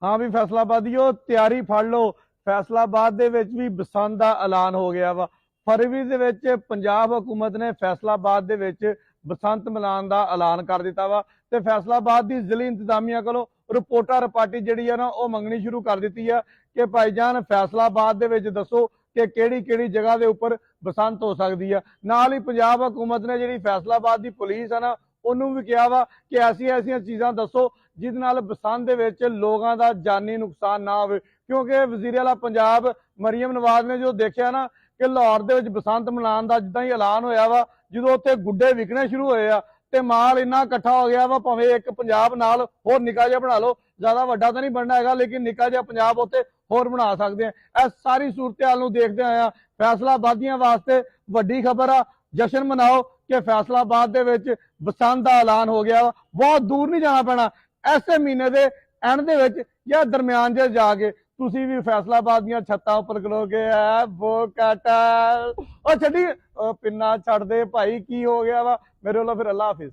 हाँ भी फैसलाबादियों तैयारी फड़ लो। फैसलाबाद दे विच भी बसंत दा ऐलान हो गया वा। फरवरी दे विच पंजाब हुकूमत ने फैसलाबाद दे विच बसंत मिलान दा ऐलान कर दिता वा ते फैसलाबाद दी जिले इंतजामिया कोलों रिपोर्टा रिपार्टी जिहड़ी है ना वो मंगनी शुरू कर दी है कि भाईजान फैसलाबाद दे विच दसो कि किहड़ी-किहड़ी जगह दे उपर बसंत हो सकती है। नाल ही पंजाब हुकूमत ने जिहड़ी फैसलाबाद दी पुलिस है ना उन्होंने भी कहा वा कि ऐसी चीज़ां दसो जिहदे नाल बसंत दे विच लोगां दा जानी नुकसान ना होवे। क्योंकि वज़ीर आला पंजाब मरीम नवाज ने जो देखा ना कि लाहौर दे विच बसंत मनाउण दा जिद्दां ही ऐलान होया वा, जो उत्थे गुड्डे विकने शुरू होए आ ते माल इन्ना इकट्ठा हो गया वा, भावें एक पंजाब नाल होर निक्का जिहा बना लो, ज़्यादा वड्डा तो नहीं बनना हैगा लेकिन निक्का जिहा पंजाब उत्थे होर बना सकदे आ। इस सारी सूरत हाल नूं देखदे होए फैसलाबादियां वास्ते वड्डी खबर आ। जश्न मनाओ कि फैसलाबाद दे विच बसंत दा ऐलान हो गया वा। बहुत दूर नहीं जाना पैना, ऐसे महीने दे एंड दे विच या दरम्यान च जाके तुसी भी फैसलाबाद दियां छत्तां उपर खलोगे। है वो काटा ओ छड्डी पिन्ना छड्ड दे भाई, की हो गया वा मेरे वालों। फिर अल्लाह हाफिज।